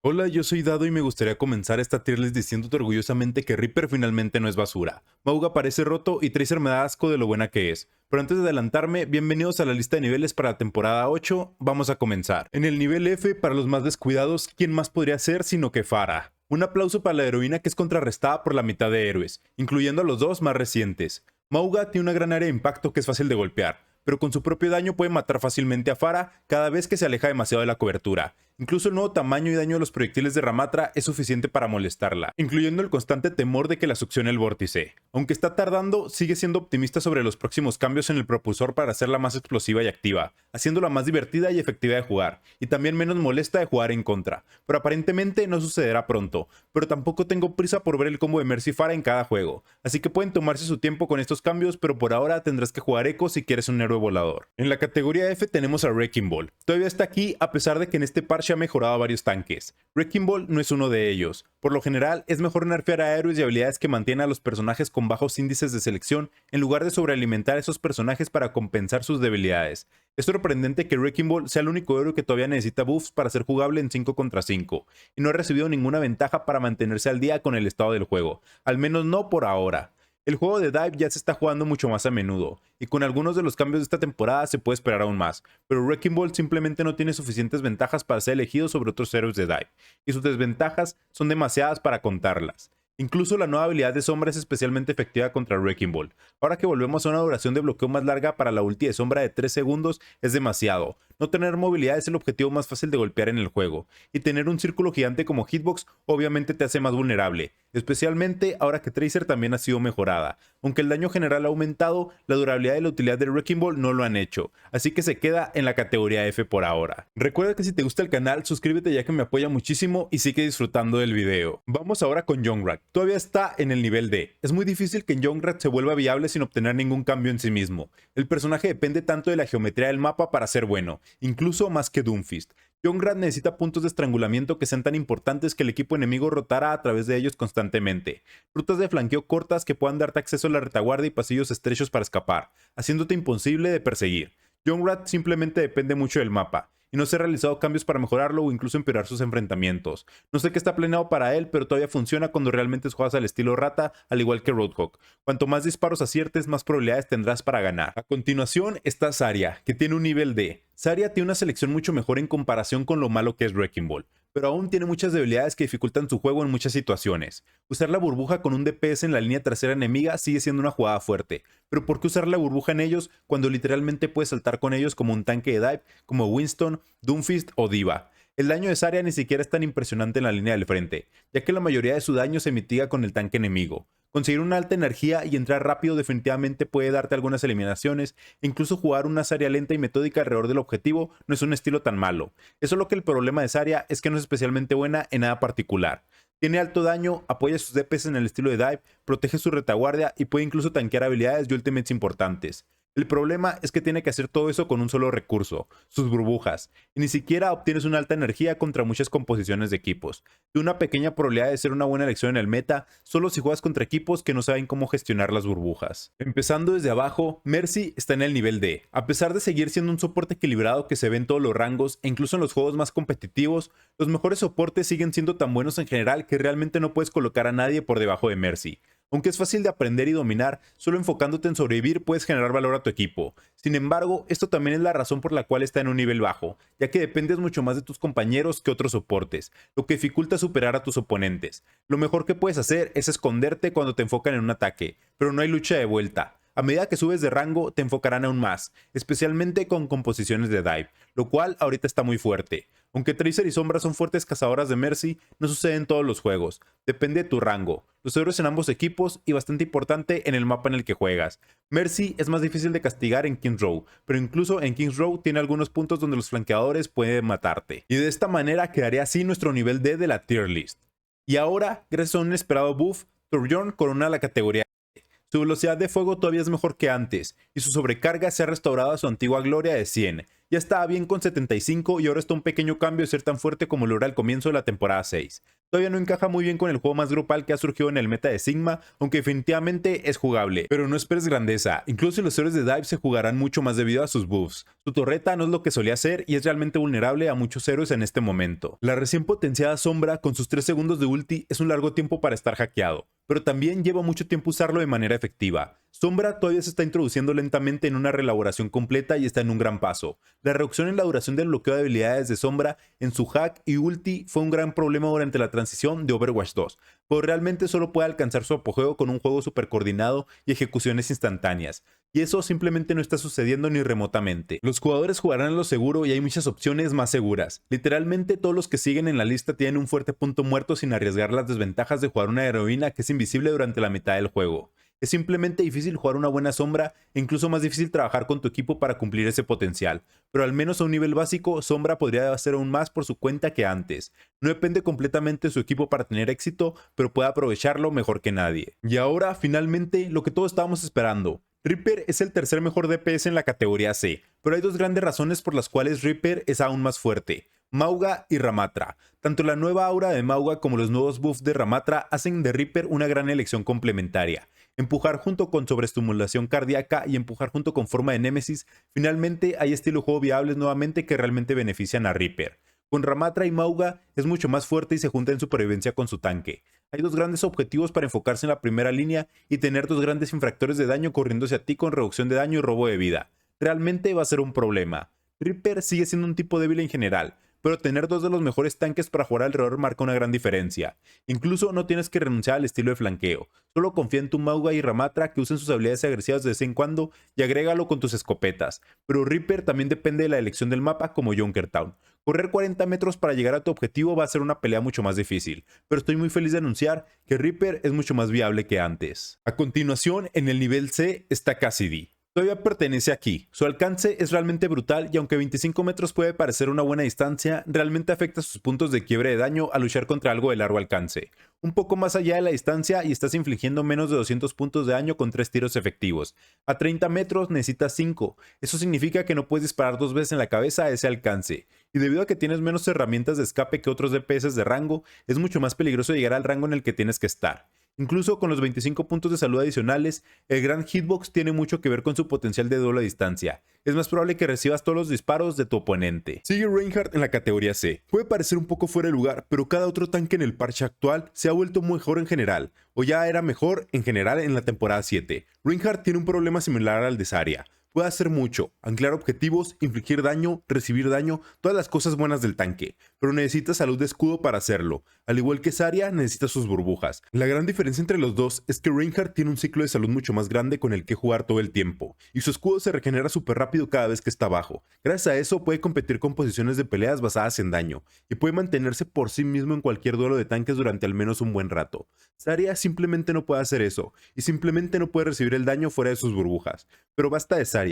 Hola, yo soy Dado y me gustaría comenzar esta tier list diciéndote orgullosamente que Reaper finalmente no es basura. Mauga parece roto y Tracer me da asco de lo buena que es. Pero antes de adelantarme, bienvenidos a la lista de niveles para la temporada 8, vamos a comenzar. En el nivel F, para los más descuidados, ¿quién más podría ser sino que Pharah? Un aplauso para la heroína que es contrarrestada por la mitad de héroes, incluyendo a los dos más recientes. Mauga tiene una gran área de impacto que es fácil de golpear, pero con su propio daño puede matar fácilmente a Pharah cada vez que se aleja demasiado de la cobertura. Incluso el nuevo tamaño y daño de los proyectiles de Ramatra es suficiente para molestarla, incluyendo el constante temor de que la succione el vórtice. Aunque está tardando, sigue siendo optimista sobre los próximos cambios en el propulsor para hacerla más explosiva y activa, haciéndola más divertida y efectiva de jugar, y también menos molesta de jugar en contra, pero aparentemente no sucederá pronto, pero tampoco tengo prisa por ver el combo de Mercy Pharah en cada juego, así que pueden tomarse su tiempo con estos cambios, pero por ahora tendrás que jugar Echo si quieres un héroe volador. En la categoría F tenemos a Wrecking Ball. Todavía está aquí a pesar de que en este parche ha mejorado a varios tanques. Wrecking Ball no es uno de ellos. Por lo general, es mejor nerfear a héroes y habilidades que mantienen a los personajes con bajos índices de selección en lugar de sobrealimentar a esos personajes para compensar sus debilidades. Es sorprendente que Wrecking Ball sea el único héroe que todavía necesita buffs para ser jugable en 5 contra 5, y no ha recibido ninguna ventaja para mantenerse al día con el estado del juego, al menos no por ahora. El juego de Dive ya se está jugando mucho más a menudo, y con algunos de los cambios de esta temporada se puede esperar aún más, pero Wrecking Ball simplemente no tiene suficientes ventajas para ser elegido sobre otros héroes de Dive, y sus desventajas son demasiadas para contarlas. Incluso la nueva habilidad de sombra es especialmente efectiva contra Wrecking Ball. Ahora que volvemos a una duración de bloqueo más larga para la ulti de sombra de 3 segundos es demasiado. No tener movilidad es el objetivo más fácil de golpear en el juego, y tener un círculo gigante como hitbox obviamente te hace más vulnerable, especialmente ahora que Tracer también ha sido mejorada. Aunque el daño general ha aumentado, la durabilidad y la utilidad de Wrecking Ball no lo han hecho, así que se queda en la categoría F por ahora. Recuerda que si te gusta el canal, suscríbete ya que me apoya muchísimo y sigue disfrutando del video. Vamos ahora con Junkrat. Todavía está en el nivel D. Es muy difícil que Junkrat se vuelva viable sin obtener ningún cambio en sí mismo. El personaje depende tanto de la geometría del mapa para ser bueno, incluso más que Doomfist. Junkrat necesita puntos de estrangulamiento que sean tan importantes que el equipo enemigo rotará a través de ellos constantemente. Rutas de flanqueo cortas que puedan darte acceso a la retaguardia y pasillos estrechos para escapar, haciéndote imposible de perseguir. Junkrat simplemente depende mucho del mapa, y no se han realizado cambios para mejorarlo o incluso empeorar sus enfrentamientos. No sé qué está planeado para él, pero todavía funciona cuando realmente juegas al estilo rata, al igual que Roadhog. Cuanto más disparos aciertes, más probabilidades tendrás para ganar. A continuación está Zarya, que tiene un nivel D. Zarya tiene una selección mucho mejor en comparación con lo malo que es Wrecking Ball, pero aún tiene muchas debilidades que dificultan su juego en muchas situaciones. Usar la burbuja con un DPS en la línea trasera enemiga sigue siendo una jugada fuerte, pero ¿por qué usar la burbuja en ellos cuando literalmente puedes saltar con ellos como un tanque de dive como Winston, Doomfist o D.Va? El daño de Zarya ni siquiera es tan impresionante en la línea del frente, ya que la mayoría de su daño se mitiga con el tanque enemigo. Conseguir una alta energía y entrar rápido definitivamente puede darte algunas eliminaciones, e incluso jugar una Zarya lenta y metódica alrededor del objetivo no es un estilo tan malo. Es solo que el problema de Zarya es que no es especialmente buena en nada particular. Tiene alto daño, apoya sus DPS en el estilo de dive, protege su retaguardia y puede incluso tanquear habilidades y ultimates importantes. El problema es que tiene que hacer todo eso con un solo recurso, sus burbujas, y ni siquiera obtienes una alta energía contra muchas composiciones de equipos. Y una pequeña probabilidad de ser una buena elección en el meta, solo si juegas contra equipos que no saben cómo gestionar las burbujas. Empezando desde abajo, Mercy está en el nivel D. A pesar de seguir siendo un soporte equilibrado que se ve en todos los rangos e incluso en los juegos más competitivos, los mejores soportes siguen siendo tan buenos en general que realmente no puedes colocar a nadie por debajo de Mercy. Aunque es fácil de aprender y dominar, solo enfocándote en sobrevivir puedes generar valor a tu equipo. Sin embargo, esto también es la razón por la cual está en un nivel bajo, ya que dependes mucho más de tus compañeros que otros soportes, lo que dificulta superar a tus oponentes. Lo mejor que puedes hacer es esconderte cuando te enfocan en un ataque, pero no hay lucha de vuelta. A medida que subes de rango, te enfocarán aún más, especialmente con composiciones de dive, lo cual ahorita está muy fuerte. Aunque Tracer y Sombra son fuertes cazadoras de Mercy, no sucede en todos los juegos, depende de tu rango, los héroes en ambos equipos y bastante importante en el mapa en el que juegas. Mercy es más difícil de castigar en King's Row, pero incluso en King's Row tiene algunos puntos donde los flanqueadores pueden matarte. Y de esta manera quedaría así nuestro nivel D de la tier list. Y ahora, gracias a un inesperado buff, Torbjorn corona la categoría. Su velocidad de fuego todavía es mejor que antes, y su sobrecarga se ha restaurado a su antigua gloria de 100, Ya estaba bien con 75 y ahora está un pequeño cambio de ser tan fuerte como lo era al comienzo de la temporada 6. Todavía no encaja muy bien con el juego más grupal que ha surgido en el meta de Sigma, aunque definitivamente es jugable, pero no esperes grandeza, incluso los héroes de Dive se jugarán mucho más debido a sus buffs. Su torreta no es lo que solía ser y es realmente vulnerable a muchos héroes en este momento. La recién potenciada Sombra con sus 3 segundos de ulti es un largo tiempo para estar hackeado, pero también lleva mucho tiempo usarlo de manera efectiva. Sombra todavía se está introduciendo lentamente en una reelaboración completa y está en un gran paso. La reducción en la duración del bloqueo de habilidades de Sombra en su hack y ulti fue un gran problema durante la transición de Overwatch 2, pero realmente solo puede alcanzar su apogeo con un juego super coordinado y ejecuciones instantáneas. Y eso simplemente no está sucediendo ni remotamente. Los jugadores jugarán a lo seguro y hay muchas opciones más seguras. Literalmente todos los que siguen en la lista tienen un fuerte punto muerto sin arriesgar las desventajas de jugar una heroína que es invisible durante la mitad del juego. Es simplemente difícil jugar una buena Sombra e incluso más difícil trabajar con tu equipo para cumplir ese potencial, pero al menos a un nivel básico, Sombra podría hacer aún más por su cuenta que antes. No depende completamente de su equipo para tener éxito, pero puede aprovecharlo mejor que nadie. Y ahora, finalmente, lo que todos estábamos esperando. Reaper es el tercer mejor DPS en la categoría C, pero hay dos grandes razones por las cuales Reaper es aún más fuerte: Mauga y Ramatra. Tanto la nueva aura de Mauga como los nuevos buffs de Ramatra hacen de Reaper una gran elección complementaria. Empujar junto con sobreestimulación cardíaca y empujar junto con forma de Némesis, finalmente hay estilo de juego viables nuevamente que realmente benefician a Reaper. Con Ramatra y Mauga es mucho más fuerte y se junta en supervivencia con su tanque. Hay dos grandes objetivos para enfocarse en la primera línea y tener dos grandes infractores de daño corriéndose a ti con reducción de daño y robo de vida. Realmente va a ser un problema. Reaper sigue siendo un tipo débil en general, pero tener dos de los mejores tanques para jugar alrededor marca una gran diferencia. Incluso no tienes que renunciar al estilo de flanqueo, solo confía en tu Mauga y Ramatra que usen sus habilidades agresivas de vez en cuando y agrégalo con tus escopetas, pero Reaper también depende de la elección del mapa como Junkertown. Correr 40 metros para llegar a tu objetivo va a ser una pelea mucho más difícil, pero estoy muy feliz de anunciar que Reaper es mucho más viable que antes. A continuación, en el nivel C está Cassidy. Todavía pertenece aquí. Su alcance es realmente brutal y aunque 25 metros puede parecer una buena distancia, realmente afecta sus puntos de quiebre de daño al luchar contra algo de largo alcance. Un poco más allá de la distancia y estás infligiendo menos de 200 puntos de daño con 3 tiros efectivos. A 30 metros necesitas 5. Eso significa que no puedes disparar 2 veces en la cabeza a ese alcance. Y debido a que tienes menos herramientas de escape que otros DPS de rango, es mucho más peligroso llegar al rango en el que tienes que estar. Incluso con los 25 puntos de salud adicionales, el gran hitbox tiene mucho que ver con su potencial de doble distancia. Es más probable que recibas todos los disparos de tu oponente. Sigue Reinhardt en la categoría C. Puede parecer un poco fuera de lugar, pero cada otro tanque en el parche actual se ha vuelto mejor en general, o ya era mejor en general en la temporada 7. Reinhardt tiene un problema similar al de Zarya. Puede hacer mucho, anclar objetivos, infligir daño, recibir daño, todas las cosas buenas del tanque, pero necesita salud de escudo para hacerlo. Al igual que Zarya, necesita sus burbujas. La gran diferencia entre los dos es que Reinhardt tiene un ciclo de salud mucho más grande con el que jugar todo el tiempo, y su escudo se regenera súper rápido cada vez que está bajo. Gracias a eso puede competir con posiciones de peleas basadas en daño, y puede mantenerse por sí mismo en cualquier duelo de tanques durante al menos un buen rato. Zarya simplemente no puede hacer eso, y simplemente no puede recibir el daño fuera de sus burbujas. Pero basta de Zarya.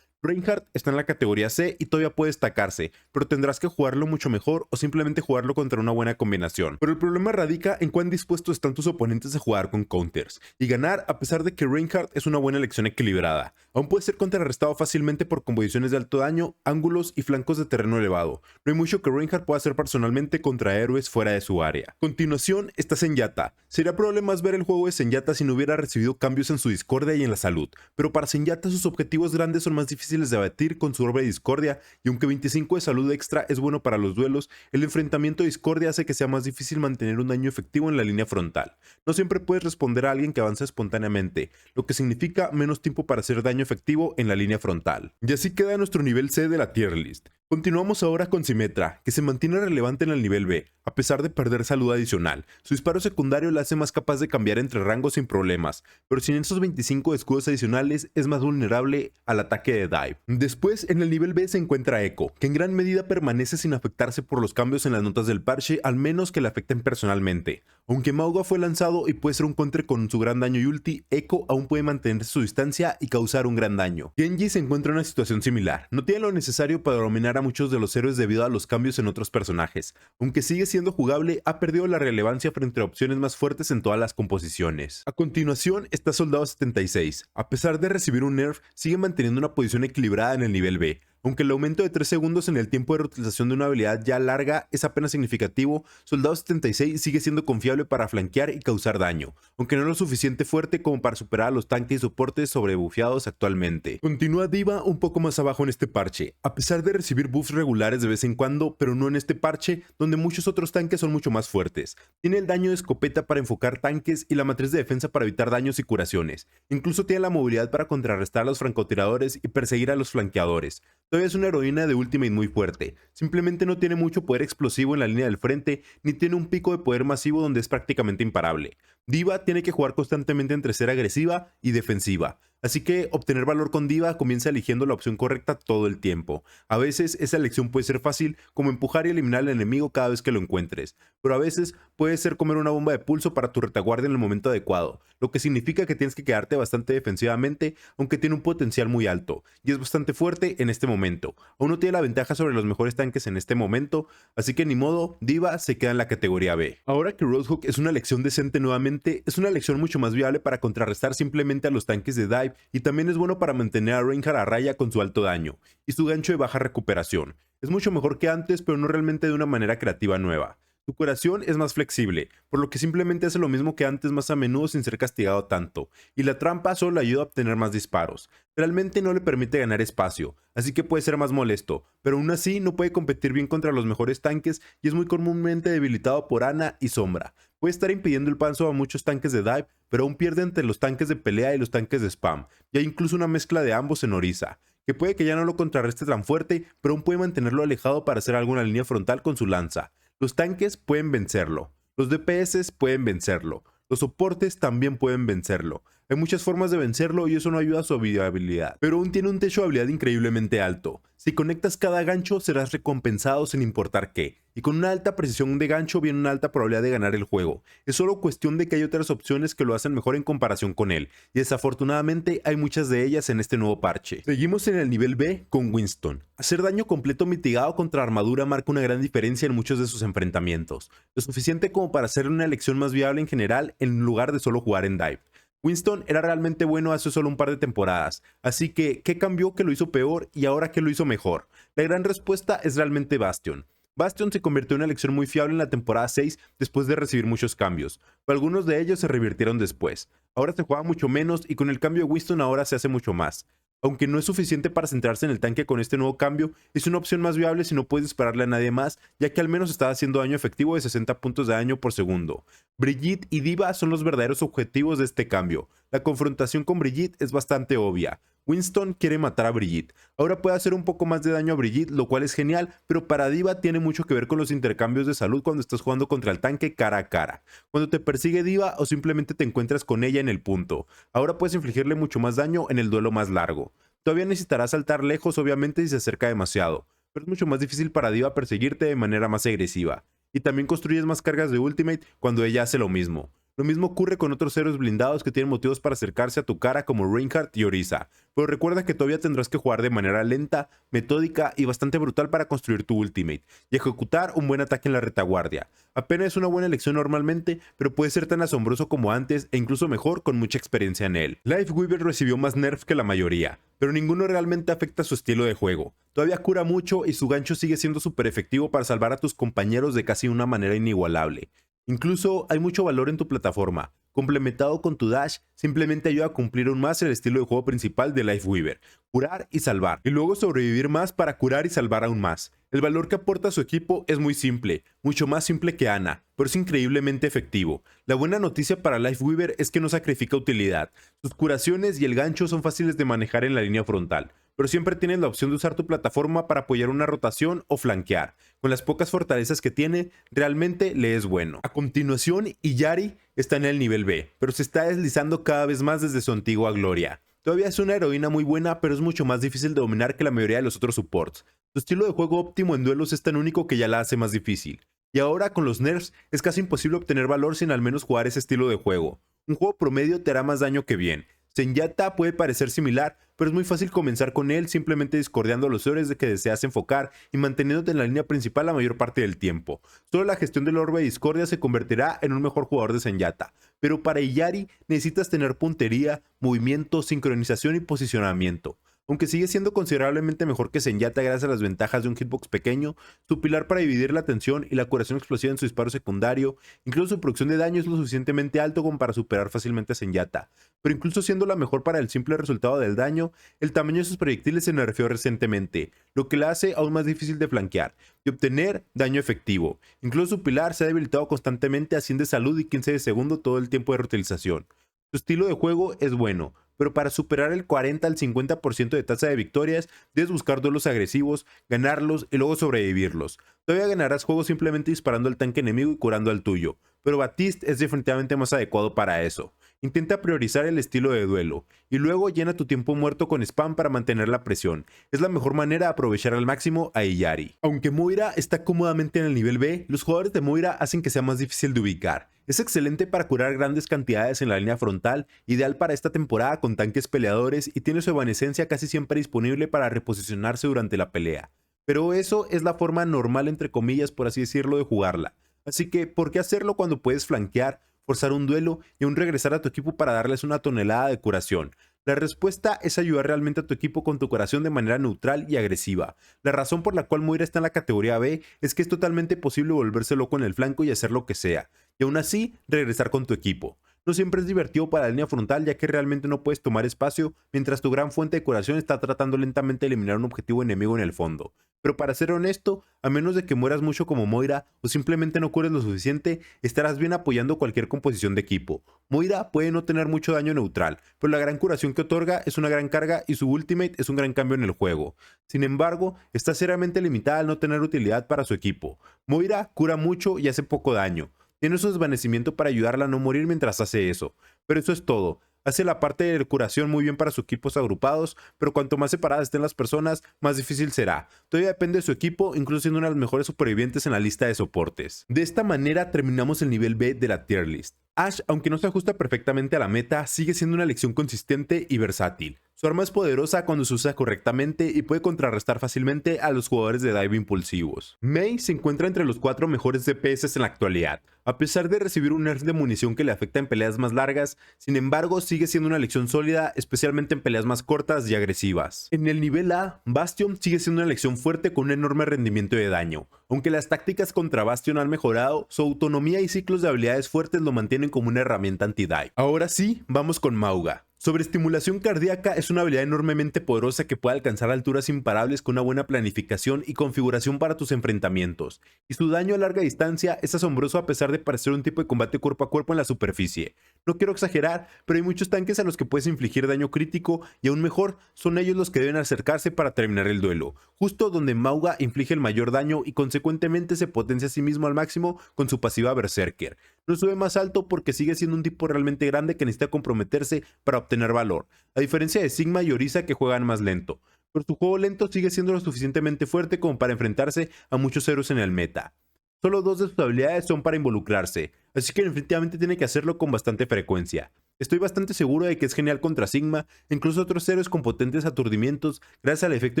Reinhardt está en la categoría C y todavía puede destacarse, pero tendrás que jugarlo mucho mejor o simplemente jugarlo contra una buena combinación. Pero el problema radica en cuán dispuestos están tus oponentes a jugar con counters y ganar, a pesar de que Reinhardt es una buena elección equilibrada. Aún puede ser contrarrestado fácilmente por composiciones de alto daño, ángulos y flancos de terreno elevado. No hay mucho que Reinhardt pueda hacer personalmente contra héroes fuera de su área. A continuación está Zenyatta. Sería probable más ver el juego de Zenyatta si no hubiera recibido cambios en su discordia y en la salud, pero para Zenyatta sus objetivos grandes son más difíciles de abatir con su orbe de discordia, y aunque 25 de salud extra es bueno para los duelos, el enfrentamiento de discordia hace que sea más difícil mantener un daño efectivo en la línea frontal. No siempre puedes responder a alguien que avanza espontáneamente, lo que significa menos tiempo para hacer daño efectivo en la línea frontal. Y así queda nuestro nivel C de la tier list. Continuamos ahora con Symmetra, que se mantiene relevante en el nivel B, a pesar de perder salud adicional. Su disparo secundario la hace más capaz de cambiar entre rangos sin problemas, pero sin esos 25 escudos adicionales es más vulnerable al ataque de dive. Después, en el nivel B se encuentra Echo, que en gran medida permanece sin afectarse por los cambios en las notas del parche, al menos que le afecten personalmente. Aunque Mauga fue lanzado y puede ser un counter con su gran daño y ulti, Echo aún puede mantener su distancia y causar un gran daño. Genji se encuentra en una situación similar, no tiene lo necesario para dominar a muchos de los héroes debido a los cambios en otros personajes. Aunque sigue siendo jugable, ha perdido la relevancia frente a opciones más fuertes en todas las composiciones. A continuación está Soldado 76. A pesar de recibir un nerf, sigue manteniendo una posición equilibrada en el nivel B. Aunque el aumento de 3 segundos en el tiempo de reutilización de una habilidad ya larga es apenas significativo, Soldado 76 sigue siendo confiable para flanquear y causar daño, aunque no lo suficiente fuerte como para superar a los tanques y soportes sobrebufeados actualmente. Continúa D.Va un poco más abajo en este parche, a pesar de recibir buffs regulares de vez en cuando, pero no en este parche, donde muchos otros tanques son mucho más fuertes. Tiene el daño de escopeta para enfocar tanques y la matriz de defensa para evitar daños y curaciones. Incluso tiene la movilidad para contrarrestar a los francotiradores y perseguir a los flanqueadores. Todavía es una heroína de ultimate muy fuerte, simplemente no tiene mucho poder explosivo en la línea del frente, ni tiene un pico de poder masivo donde es prácticamente imparable. D.Va tiene que jugar constantemente entre ser agresiva y defensiva, así que obtener valor con D.Va comienza eligiendo la opción correcta todo el tiempo. A veces esa elección puede ser fácil, como empujar y eliminar al enemigo cada vez que lo encuentres, pero a veces puede ser comer una bomba de pulso para tu retaguardia en el momento adecuado, lo que significa que tienes que quedarte bastante defensivamente, aunque tiene un potencial muy alto, y es bastante fuerte en este momento. Aún no tiene la ventaja sobre los mejores tanques en este momento, así que ni modo, D.Va se queda en la categoría B. Ahora que Roadhog es una elección decente nuevamente, es una elección mucho más viable para contrarrestar simplemente a los tanques de dive, y también es bueno para mantener a Reinhardt a raya con su alto daño y su gancho de baja recuperación. Es mucho mejor que antes, pero no realmente de una manera creativa nueva. Su curación es más flexible, por lo que simplemente hace lo mismo que antes más a menudo sin ser castigado tanto, y la trampa solo le ayuda a obtener más disparos. Realmente no le permite ganar espacio, así que puede ser más molesto, pero aún así no puede competir bien contra los mejores tanques y es muy comúnmente debilitado por Ana y Sombra. Puede estar impidiendo el paso a muchos tanques de dive, pero aún pierde entre los tanques de pelea y los tanques de spam, y hay incluso una mezcla de ambos en Orisa, que puede que ya no lo contrarreste tan fuerte, pero aún puede mantenerlo alejado para hacer alguna línea frontal con su lanza. Los tanques pueden vencerlo, los DPS pueden vencerlo, los soportes también pueden vencerlo. Hay muchas formas de vencerlo y eso no ayuda a su habilidad, pero aún tiene un techo de habilidad increíblemente alto. Si conectas cada gancho serás recompensado sin importar qué, y con una alta precisión de gancho viene una alta probabilidad de ganar el juego. Es solo cuestión de que hay otras opciones que lo hacen mejor en comparación con él, y desafortunadamente hay muchas de ellas en este nuevo parche. Seguimos en el nivel B con Winston. Hacer daño completo mitigado contra armadura marca una gran diferencia en muchos de sus enfrentamientos, lo suficiente como para hacer una elección más viable en general en lugar de solo jugar en dive. Winston era realmente bueno hace solo un par de temporadas, así que ¿qué cambió que lo hizo peor y ahora qué lo hizo mejor? La gran respuesta es realmente Bastion. Bastion se convirtió en una elección muy fiable en la temporada 6 después de recibir muchos cambios, pero algunos de ellos se revirtieron después. Ahora se juega mucho menos y con el cambio de Winston ahora se hace mucho más. Aunque no es suficiente para centrarse en el tanque con este nuevo cambio, es una opción más viable si no puedes dispararle a nadie más, ya que al menos está haciendo daño efectivo de 60 puntos de daño por segundo. Brigitte y D.Va son los verdaderos objetivos de este cambio. La confrontación con Brigitte es bastante obvia. Winston quiere matar a Brigitte. Ahora puede hacer un poco más de daño a Brigitte, lo cual es genial, pero para D.Va tiene mucho que ver con los intercambios de salud cuando estás jugando contra el tanque cara a cara. Cuando te persigue D.Va o simplemente te encuentras con ella en el punto. Ahora puedes infligirle mucho más daño en el duelo más largo. Todavía necesitarás saltar lejos obviamente si se acerca demasiado, pero es mucho más difícil para D.Va perseguirte de manera más agresiva. Y también construyes más cargas de ultimate cuando ella hace lo mismo. Lo mismo ocurre con otros héroes blindados que tienen motivos para acercarse a tu cara como Reinhardt y Orisa, pero recuerda que todavía tendrás que jugar de manera lenta, metódica y bastante brutal para construir tu ultimate y ejecutar un buen ataque en la retaguardia. Apenas es una buena elección normalmente, pero puede ser tan asombroso como antes e incluso mejor con mucha experiencia en él. Lifeweaver recibió más nerfs que la mayoría, pero ninguno realmente afecta su estilo de juego. Todavía cura mucho y su gancho sigue siendo súper efectivo para salvar a tus compañeros de casi una manera inigualable. Incluso hay mucho valor en tu plataforma. Complementado con tu dash, simplemente ayuda a cumplir aún más el estilo de juego principal de Lifeweaver, curar y salvar, y luego sobrevivir más para curar y salvar aún más. El valor que aporta a su equipo es muy simple, mucho más simple que Ana, pero es increíblemente efectivo. La buena noticia para Lifeweaver es que no sacrifica utilidad. Sus curaciones y el gancho son fáciles de manejar en la línea frontal, pero siempre tienes la opción de usar tu plataforma para apoyar una rotación o flanquear. Con las pocas fortalezas que tiene, realmente le es bueno. A continuación, Illari está en el nivel B, pero se está deslizando cada vez más desde su antigua gloria. Todavía es una heroína muy buena, pero es mucho más difícil de dominar que la mayoría de los otros supports. Su estilo de juego óptimo en duelos es tan único que ya la hace más difícil. Y ahora con los nerfs es casi imposible obtener valor sin al menos jugar ese estilo de juego. Un juego promedio te hará más daño que bien. Zenyatta puede parecer similar, pero es muy fácil comenzar con él simplemente discordeando los héroes de que deseas enfocar y manteniéndote en la línea principal la mayor parte del tiempo. Solo la gestión del orbe de discordia se convertirá en un mejor jugador de Zenyatta, pero para Illari necesitas tener puntería, movimiento, sincronización y posicionamiento. Aunque sigue siendo considerablemente mejor que Zenyatta gracias a las ventajas de un hitbox pequeño, su pilar para dividir la atención y la curación explosiva en su disparo secundario, incluso su producción de daño es lo suficientemente alto como para superar fácilmente a Zenyatta. Pero incluso siendo la mejor para el simple resultado del daño, el tamaño de sus proyectiles se nerfeó recientemente, lo que la hace aún más difícil de flanquear y obtener daño efectivo. Incluso su pilar se ha debilitado constantemente a 100 de salud y 15 de segundo todo el tiempo de reutilización. Su estilo de juego es bueno, pero para superar el 40 al 50% de tasa de victorias, debes buscar duelos agresivos, ganarlos y luego sobrevivirlos. Todavía ganarás juegos simplemente disparando al tanque enemigo y curando al tuyo, pero Baptiste es definitivamente más adecuado para eso. Intenta priorizar el estilo de duelo, y luego llena tu tiempo muerto con spam para mantener la presión. Es la mejor manera de aprovechar al máximo a Illari. Aunque Moira está cómodamente en el nivel B, los jugadores de Moira hacen que sea más difícil de ubicar. Es excelente para curar grandes cantidades en la línea frontal, ideal para esta temporada con tanques peleadores y tiene su evanescencia casi siempre disponible para reposicionarse durante la pelea. Pero eso es la forma normal entre comillas por así decirlo de jugarla. Así que, ¿por qué hacerlo cuando puedes flanquear, forzar un duelo y aún regresar a tu equipo para darles una tonelada de curación? La respuesta es ayudar realmente a tu equipo con tu curación de manera neutral y agresiva. La razón por la cual Moira está en la categoría B es que es totalmente posible volverse loco en el flanco y hacer lo que sea, y aún así regresar con tu equipo. No siempre es divertido para la línea frontal ya que realmente no puedes tomar espacio mientras tu gran fuente de curación está tratando lentamente de eliminar un objetivo enemigo en el fondo. Pero para ser honesto, a menos de que mueras mucho como Moira o simplemente no cures lo suficiente, estarás bien apoyando cualquier composición de equipo. Moira puede no tener mucho daño neutral, pero la gran curación que otorga es una gran carga y su ultimate es un gran cambio en el juego. Sin embargo, está seriamente limitada al no tener utilidad para su equipo. Moira cura mucho y hace poco daño. Tiene su desvanecimiento para ayudarla a no morir mientras hace eso, pero eso es todo. Hace la parte de curación muy bien para sus equipos agrupados, pero cuanto más separadas estén las personas, más difícil será. Todavía depende de su equipo, incluso siendo una de las mejores supervivientes en la lista de soportes. De esta manera terminamos el nivel B de la tier list. Ashe, aunque no se ajusta perfectamente a la meta, sigue siendo una elección consistente y versátil. Su arma es poderosa cuando se usa correctamente y puede contrarrestar fácilmente a los jugadores de dive impulsivos. Mei se encuentra entre los 4 mejores DPS en la actualidad. A pesar de recibir un nerf de munición que le afecta en peleas más largas, sin embargo sigue siendo una elección sólida, especialmente en peleas más cortas y agresivas. En el nivel A, Bastion sigue siendo una elección fuerte con un enorme rendimiento de daño. Aunque las tácticas contra Bastion han mejorado, su autonomía y ciclos de habilidades fuertes lo mantienen como una herramienta anti-dive. Ahora sí, vamos con Mauga. Sobreestimulación cardíaca es una habilidad enormemente poderosa que puede alcanzar alturas imparables con una buena planificación y configuración para tus enfrentamientos, y su daño a larga distancia es asombroso a pesar de parecer un tipo de combate cuerpo a cuerpo en la superficie. No quiero exagerar, pero hay muchos tanques a los que puedes infligir daño crítico y aún mejor, son ellos los que deben acercarse para terminar el duelo, justo donde Mauga inflige el mayor daño y consecuentemente se potencia a sí mismo al máximo con su pasiva Berserker. No sube más alto porque sigue siendo un tipo realmente grande que necesita comprometerse para obtener valor, a diferencia de Sigma y Orisa que juegan más lento, pero su juego lento sigue siendo lo suficientemente fuerte como para enfrentarse a muchos héroes en el meta. Solo 2 de sus habilidades son para involucrarse, así que definitivamente tiene que hacerlo con bastante frecuencia. Estoy bastante seguro de que es genial contra Sigma e incluso otros héroes con potentes aturdimientos gracias al efecto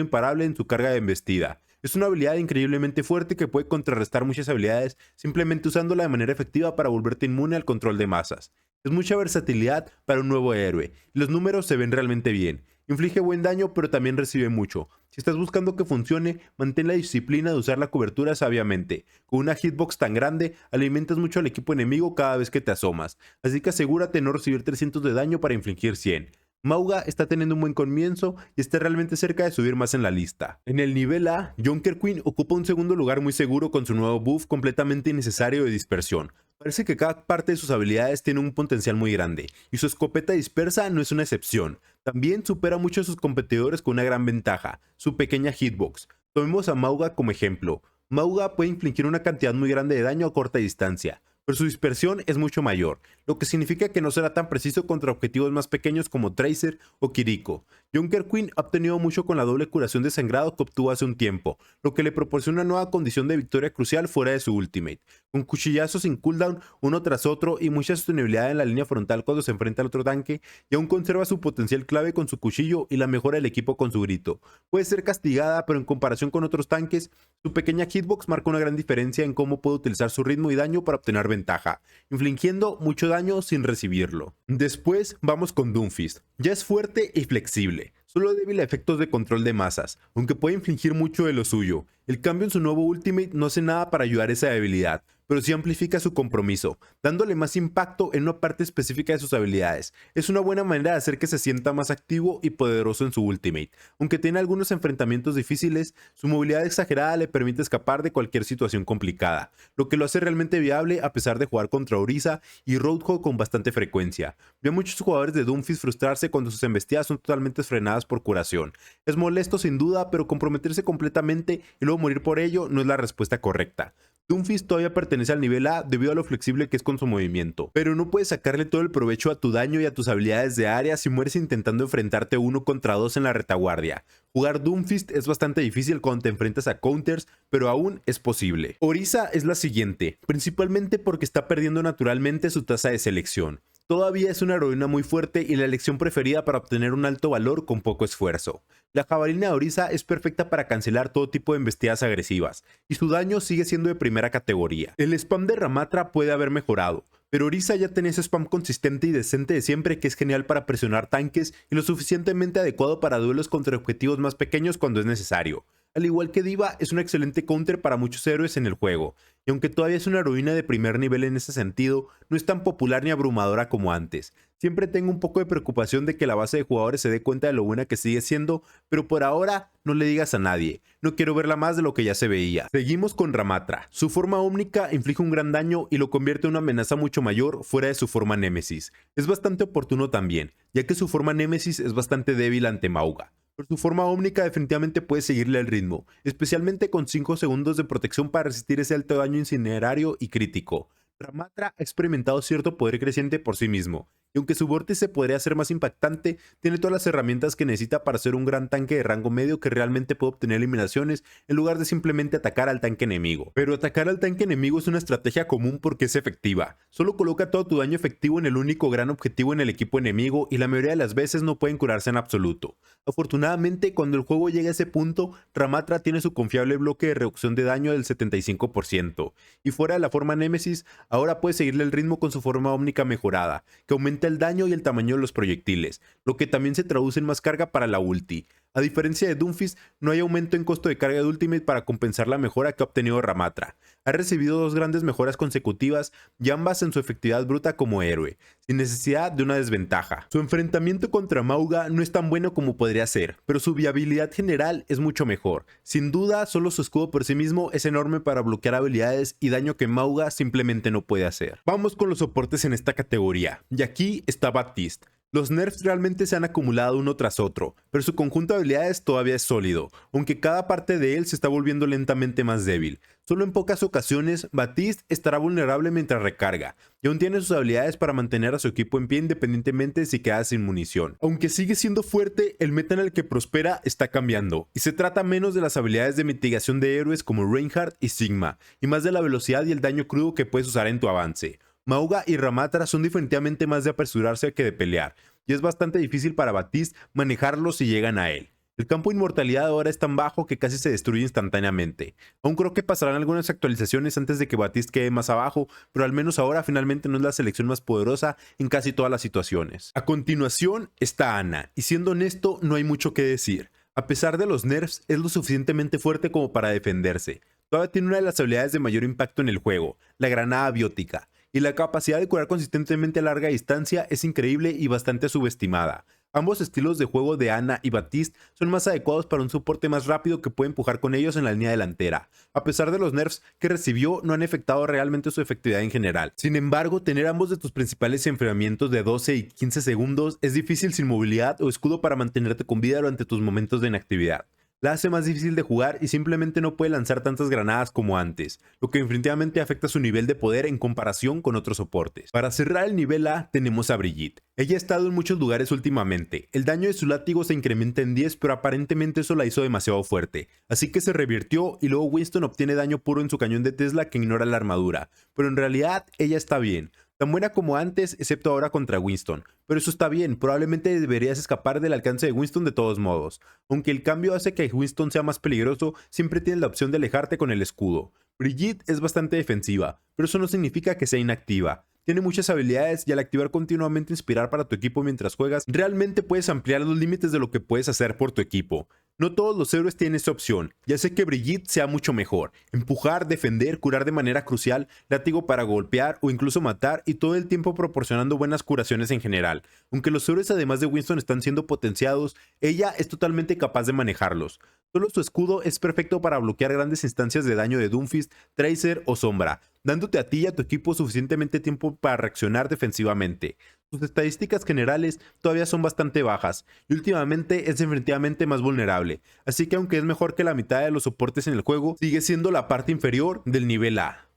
imparable en su carga de embestida. Es una habilidad increíblemente fuerte que puede contrarrestar muchas habilidades simplemente usándola de manera efectiva para volverte inmune al control de masas. Es mucha versatilidad para un nuevo héroe, y los números se ven realmente bien. Inflige buen daño pero también recibe mucho. Si estás buscando que funcione, mantén la disciplina de usar la cobertura sabiamente. Con una hitbox tan grande, alimentas mucho al equipo enemigo cada vez que te asomas, así que asegúrate de no recibir 300 de daño para infligir 100. Mauga está teniendo un buen comienzo y está realmente cerca de subir más en la lista. En el nivel A, Junker Queen ocupa un segundo lugar muy seguro con su nuevo buff completamente innecesario de dispersión. Parece que cada parte de sus habilidades tiene un potencial muy grande, y su escopeta dispersa no es una excepción. También supera mucho a sus competidores con una gran ventaja, su pequeña hitbox. Tomemos a Mauga como ejemplo. Mauga puede infligir una cantidad muy grande de daño a corta distancia, pero su dispersión es mucho mayor, lo que significa que no será tan preciso contra objetivos más pequeños como Tracer o Kiriko. Junker Queen ha obtenido mucho con la doble curación de sangrado que obtuvo hace un tiempo, lo que le proporciona una nueva condición de victoria crucial fuera de su ultimate, con cuchillazos sin cooldown uno tras otro y mucha sostenibilidad en la línea frontal cuando se enfrenta al otro tanque, y aún conserva su potencial clave con su cuchillo y la mejora del equipo con su grito. Puede ser castigada, pero en comparación con otros tanques, su pequeña hitbox marca una gran diferencia en cómo puede utilizar su ritmo y daño para obtener ventaja, infligiendo mucho daño sin recibirlo. Después vamos con Doomfist. Ya es fuerte y flexible. solo débil a efectos de control de masas, aunque puede infligir mucho de lo suyo. El cambio en su nuevo Ultimate no hace nada para ayudar a esa debilidad, pero sí amplifica su compromiso, dándole más impacto en una parte específica de sus habilidades. Es una buena manera de hacer que se sienta más activo y poderoso en su Ultimate. Aunque tiene algunos enfrentamientos difíciles, su movilidad exagerada le permite escapar de cualquier situación complicada, lo que lo hace realmente viable a pesar de jugar contra Orisa y Roadhog con bastante frecuencia. Vi a muchos jugadores de Doomfist frustrarse cuando sus embestidas son totalmente frenadas por curación. Es molesto sin duda, pero comprometerse completamente y luego morir por ello no es la respuesta correcta. Doomfist todavía pertenece al nivel A debido a lo flexible que es con su movimiento, pero no puedes sacarle todo el provecho a tu daño y a tus habilidades de área si mueres intentando enfrentarte 1 contra 2 en la retaguardia. Jugar Doomfist es bastante difícil cuando te enfrentas a counters, pero aún es posible. Orisa es la siguiente, principalmente porque está perdiendo naturalmente su tasa de selección. Todavía es una heroína muy fuerte y la elección preferida para obtener un alto valor con poco esfuerzo. La jabalina de Orisa es perfecta para cancelar todo tipo de embestidas agresivas, y su daño sigue siendo de primera categoría. El spam de Ramatra puede haber mejorado, pero Orisa ya tenía ese spam consistente y decente de siempre que es genial para presionar tanques y lo suficientemente adecuado para duelos contra objetivos más pequeños cuando es necesario. Al igual que Diva, es un excelente counter para muchos héroes en el juego, y aunque todavía es una heroína de primer nivel en ese sentido, no es tan popular ni abrumadora como antes. Siempre tengo un poco de preocupación de que la base de jugadores se dé cuenta de lo buena que sigue siendo, pero por ahora no le digas a nadie, no quiero verla más de lo que ya se veía. Seguimos con Ramatra. Su forma ómnica inflige un gran daño y lo convierte en una amenaza mucho mayor fuera de su forma Némesis. Es bastante oportuno también, ya que su forma Némesis es bastante débil ante Mauga. Pero su forma ómnica definitivamente puede seguirle el ritmo, especialmente con 5 segundos de protección para resistir ese alto daño incinerario y crítico. Ramatra ha experimentado cierto poder creciente por sí mismo, y aunque su vórtice podría ser más impactante, tiene todas las herramientas que necesita para ser un gran tanque de rango medio que realmente puede obtener eliminaciones en lugar de simplemente atacar al tanque enemigo. Pero atacar al tanque enemigo es una estrategia común porque es efectiva. Solo coloca todo tu daño efectivo en el único gran objetivo en el equipo enemigo y la mayoría de las veces no pueden curarse en absoluto. Afortunadamente, cuando el juego llega a ese punto, Ramatra tiene su confiable bloque de reducción de daño del 75%, y fuera de la forma Némesis, ahora puede seguirle el ritmo con su forma ómnica mejorada, que aumenta el daño y el tamaño de los proyectiles, lo que también se traduce en más carga para la ulti. A diferencia de Doomfist, no hay aumento en costo de carga de Ultimate para compensar la mejora que ha obtenido Ramatra. Ha recibido 2 grandes mejoras consecutivas y ambas en su efectividad bruta como héroe, sin necesidad de una desventaja. Su enfrentamiento contra Mauga no es tan bueno como podría ser, pero su viabilidad general es mucho mejor. Sin duda, solo su escudo por sí mismo es enorme para bloquear habilidades y daño que Mauga simplemente no puede hacer. Vamos con los soportes en esta categoría, y aquí está Baptiste. Los nerfs realmente se han acumulado uno tras otro, pero su conjunto de habilidades todavía es sólido, aunque cada parte de él se está volviendo lentamente más débil. Solo en pocas ocasiones, Baptiste estará vulnerable mientras recarga, y aún tiene sus habilidades para mantener a su equipo en pie independientemente si queda sin munición. Aunque sigue siendo fuerte, el meta en el que prospera está cambiando, y se trata menos de las habilidades de mitigación de héroes como Reinhardt y Sigma, y más de la velocidad y el daño crudo que puedes usar en tu avance. Mauga y Ramatra son definitivamente más de apresurarse que de pelear, y es bastante difícil para Baptiste manejarlos si llegan a él. El campo de inmortalidad ahora es tan bajo que casi se destruye instantáneamente. Aún creo que pasarán algunas actualizaciones antes de que Baptiste quede más abajo, pero al menos ahora finalmente no es la selección más poderosa en casi todas las situaciones. A continuación está Ana, y siendo honesto no hay mucho que decir. A pesar de los nerfs, es lo suficientemente fuerte como para defenderse. Todavía tiene una de las habilidades de mayor impacto en el juego, la granada biótica, y la capacidad de curar consistentemente a larga distancia es increíble y bastante subestimada. Ambos estilos de juego de Ana y Baptiste son más adecuados para un soporte más rápido que puede empujar con ellos en la línea delantera. A pesar de los nerfs que recibió, no han afectado realmente su efectividad en general. Sin embargo, tener ambos de tus principales enfriamientos de 12 y 15 segundos es difícil sin movilidad o escudo para mantenerte con vida durante tus momentos de inactividad. La hace más difícil de jugar y simplemente no puede lanzar tantas granadas como antes, lo que definitivamente afecta su nivel de poder en comparación con otros soportes. Para cerrar el nivel A tenemos a Brigitte. Ella ha estado en muchos lugares últimamente, el daño de su látigo se incrementa en 10 pero aparentemente eso la hizo demasiado fuerte, así que se revirtió y luego Winston obtiene daño puro en su cañón de Tesla que ignora la armadura, pero en realidad ella está bien. Tan buena como antes, excepto ahora contra Winston. Pero eso está bien, probablemente deberías escapar del alcance de Winston de todos modos. Aunque el cambio hace que Winston sea más peligroso, siempre tienes la opción de alejarte con el escudo. Brigitte es bastante defensiva, pero eso no significa que sea inactiva. tiene muchas habilidades y al activar continuamente inspirar para tu equipo mientras juegas, realmente puedes ampliar los límites de lo que puedes hacer por tu equipo. No todos los héroes tienen esta opción, ya sé que Brigitte sea mucho mejor. Empujar, defender, curar de manera crucial, látigo para golpear o incluso matar y todo el tiempo proporcionando buenas curaciones en general. Aunque los héroes además de Winston están siendo potenciados, ella es totalmente capaz de manejarlos. Solo su escudo es perfecto para bloquear grandes instancias de daño de Doomfist, Tracer o Sombra, dándote a ti y a tu equipo suficientemente tiempo para reaccionar defensivamente. Sus estadísticas generales todavía son bastante bajas y últimamente es definitivamente más vulnerable, así que aunque es mejor que la mitad de los soportes en el juego, sigue siendo la parte inferior del nivel A.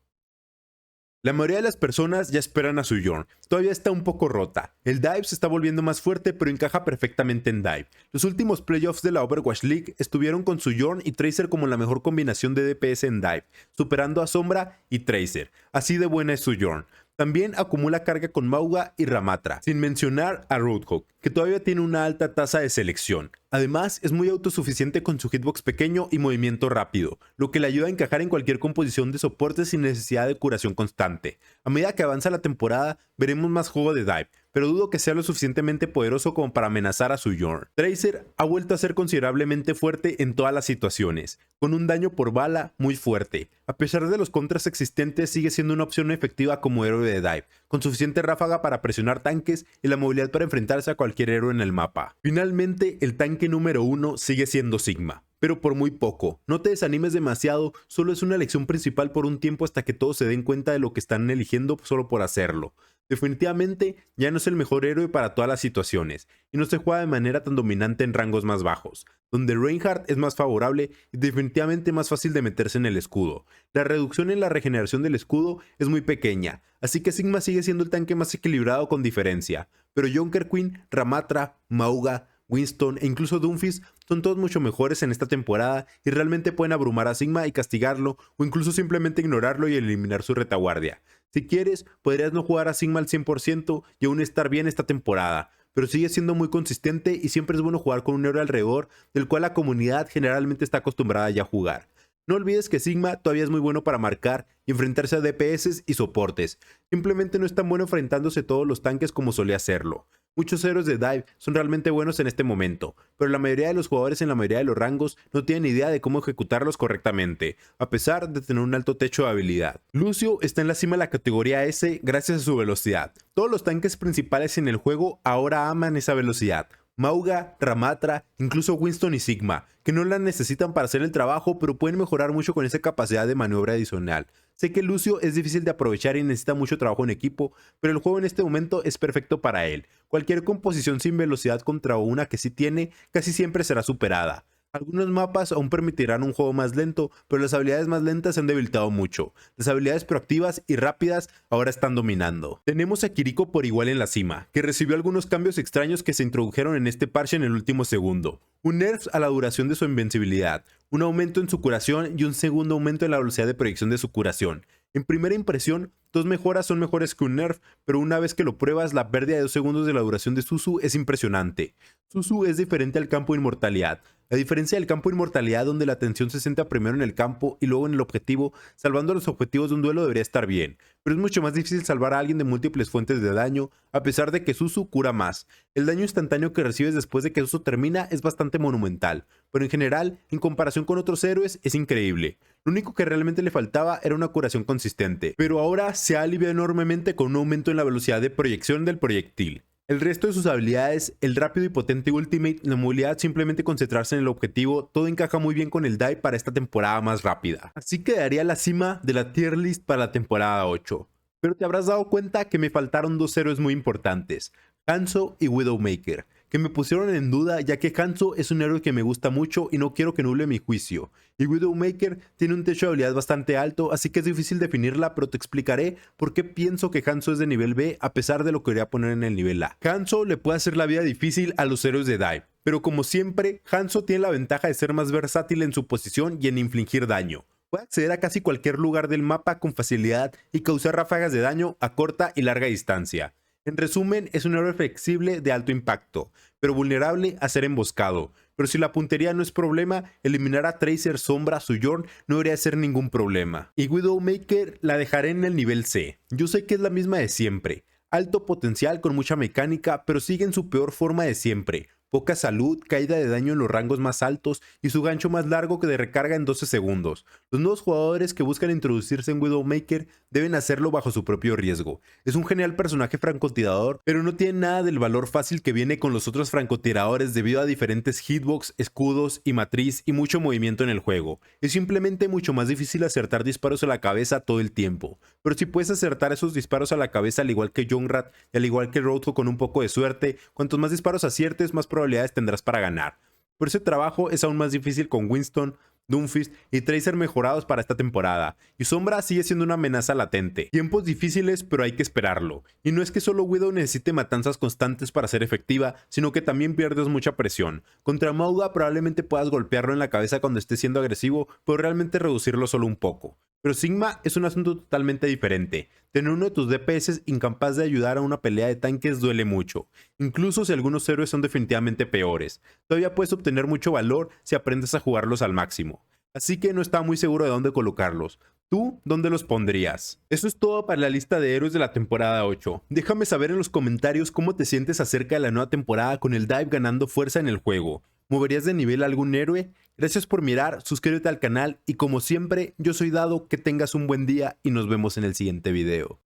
La mayoría de las personas ya esperan a su Yorn, todavía está un poco rota. El dive se está volviendo más fuerte pero encaja perfectamente en dive. Los últimos playoffs de la Overwatch League estuvieron con su Yorn y Tracer como la mejor combinación de DPS en dive, superando a Sombra y Tracer. Así de buena es su Yorn. También acumula carga con Mauga y Ramatra, sin mencionar a Roadhog, que todavía tiene una alta tasa de selección. Además, es muy autosuficiente con su hitbox pequeño y movimiento rápido, lo que le ayuda a encajar en cualquier composición de soporte sin necesidad de curación constante. A medida que avanza la temporada, veremos más juego de dive, pero dudo que sea lo suficientemente poderoso como para amenazar a su Yorn. Tracer ha vuelto a ser considerablemente fuerte en todas las situaciones, con un daño por bala muy fuerte. A pesar de los contras existentes, sigue siendo una opción efectiva como héroe de dive, con suficiente ráfaga para presionar tanques y la movilidad para enfrentarse a cualquier héroe en el mapa. Finalmente, el tanque número 1 sigue siendo Sigma, pero por muy poco. No te desanimes demasiado, solo es una elección principal por un tiempo hasta que todos se den cuenta de lo que están eligiendo solo por hacerlo. Definitivamente ya no es el mejor héroe para todas las situaciones, y no se juega de manera tan dominante en rangos más bajos, donde Reinhardt es más favorable y definitivamente más fácil de meterse en el escudo. La reducción en la regeneración del escudo es muy pequeña, así que Sigma sigue siendo el tanque más equilibrado con diferencia, pero Junker Queen, Ramatra, Mauga, Winston e incluso Doomfist son todos mucho mejores en esta temporada y realmente pueden abrumar a Sigma y castigarlo o incluso simplemente ignorarlo y eliminar su retaguardia. Si quieres, podrías no jugar a Sigma al 100% y aún estar bien esta temporada, pero sigue siendo muy consistente y siempre es bueno jugar con un héroe alrededor del cual la comunidad generalmente está acostumbrada ya a jugar. No olvides que Sigma todavía es muy bueno para marcar y enfrentarse a DPS y soportes, simplemente no es tan bueno enfrentándose a todos los tanques como solía hacerlo. Muchos héroes de dive son realmente buenos en este momento, pero la mayoría de los jugadores en la mayoría de los rangos no tienen idea de cómo ejecutarlos correctamente, a pesar de tener un alto techo de habilidad. Lucio está en la cima de la categoría S gracias a su velocidad. Todos los tanques principales en el juego ahora aman esa velocidad. Mauga, Ramatra, incluso Winston y Sigma, que no la necesitan para hacer el trabajo, pero pueden mejorar mucho con esa capacidad de maniobra adicional. Sé que Lucio es difícil de aprovechar y necesita mucho trabajo en equipo, pero el juego en este momento es perfecto para él. Cualquier composición sin velocidad contra una que sí tiene, casi siempre será superada. Algunos mapas aún permitirán un juego más lento, pero las habilidades más lentas se han debilitado mucho. Las habilidades proactivas y rápidas ahora están dominando. Tenemos a Kiriko por igual en la cima, que recibió algunos cambios extraños que se introdujeron en este parche en el último segundo. Un nerf a la duración de su invencibilidad, un aumento en su curación y un segundo aumento en la velocidad de proyección de su curación. En primera impresión, dos mejoras son mejores que un nerf, pero una vez que lo pruebas, la pérdida de 2 segundos de la duración de Suzu es impresionante. Suzu es diferente al campo de inmortalidad. A diferencia del campo de inmortalidad, donde la atención se centra primero en el campo y luego en el objetivo, salvando los objetivos de un duelo debería estar bien, pero es mucho más difícil salvar a alguien de múltiples fuentes de daño, a pesar de que Suzu cura más. El daño instantáneo que recibes después de que Suzu termina es bastante monumental, pero en general, en comparación con otros héroes, es increíble. Lo único que realmente le faltaba era una curación consistente, pero ahora se ha aliviado enormemente con un aumento en la velocidad de proyección del proyectil. El resto de sus habilidades, el rápido y potente ultimate, la movilidad, simplemente concentrarse en el objetivo, todo encaja muy bien con el dive para esta temporada más rápida. Así quedaría la cima de la tier list para la temporada 8. Pero te habrás dado cuenta que me faltaron dos héroes muy importantes, Hanzo y Widowmaker, que me pusieron en duda ya que Hanzo es un héroe que me gusta mucho y no quiero que nuble mi juicio. Y Widowmaker tiene un techo de habilidad bastante alto, así que es difícil definirla, pero te explicaré por qué pienso que Hanzo es de nivel B a pesar de lo que quería poner en el nivel A. Hanzo le puede hacer la vida difícil a los héroes de dive, pero como siempre, Hanzo tiene la ventaja de ser más versátil en su posición y en infligir daño. Puede acceder a casi cualquier lugar del mapa con facilidad y causar ráfagas de daño a corta y larga distancia. En resumen, es un héroe flexible de alto impacto, pero vulnerable a ser emboscado. pero si la puntería no es problema, eliminar a Tracer, Sombra, Sojourn no debería ser ningún problema. Y Widowmaker la dejaré en el nivel C. Yo sé que es la misma de siempre. Alto potencial con mucha mecánica, pero sigue en su peor forma de siempre. Poca salud, caída de daño en los rangos más altos y su gancho más largo que de recarga en 12 segundos. Los nuevos jugadores que buscan introducirse en Widowmaker deben hacerlo bajo su propio riesgo. Es un genial personaje francotirador, pero no tiene nada del valor fácil que viene con los otros francotiradores debido a diferentes hitbox, escudos y matriz y mucho movimiento en el juego. Es simplemente mucho más difícil acertar disparos a la cabeza todo el tiempo. Pero si puedes acertar esos disparos a la cabeza al igual que Junkrat y al igual que Roadhog con un poco de suerte, cuantos más disparos aciertes, más probabilidades tendrás para ganar. Pero ese trabajo es aún más difícil con Winston, Doomfist y Tracer mejorados para esta temporada, y Sombra sigue siendo una amenaza latente. Tiempos difíciles, pero hay que esperarlo. Y no es que solo Widow necesite matanzas constantes para ser efectiva, sino que también pierdes mucha presión. Contra Mauga probablemente puedas golpearlo en la cabeza cuando esté siendo agresivo, pero realmente reducirlo solo un poco. Pero Sigma es un asunto totalmente diferente. Tener uno de tus DPS incapaz de ayudar a una pelea de tanques duele mucho, incluso si algunos héroes son definitivamente peores. Todavía puedes obtener mucho valor si aprendes a jugarlos al máximo. Así que no estaba muy seguro de dónde colocarlos. ¿Tú dónde los pondrías? Eso es todo para la lista de héroes de la temporada 8. Déjame saber en los comentarios cómo te sientes acerca de la nueva temporada con el dive ganando fuerza en el juego. ¿Moverías de nivel a algún héroe? Gracias por mirar, suscríbete al canal y como siempre, yo soy Dado, que tengas un buen día y nos vemos en el siguiente video.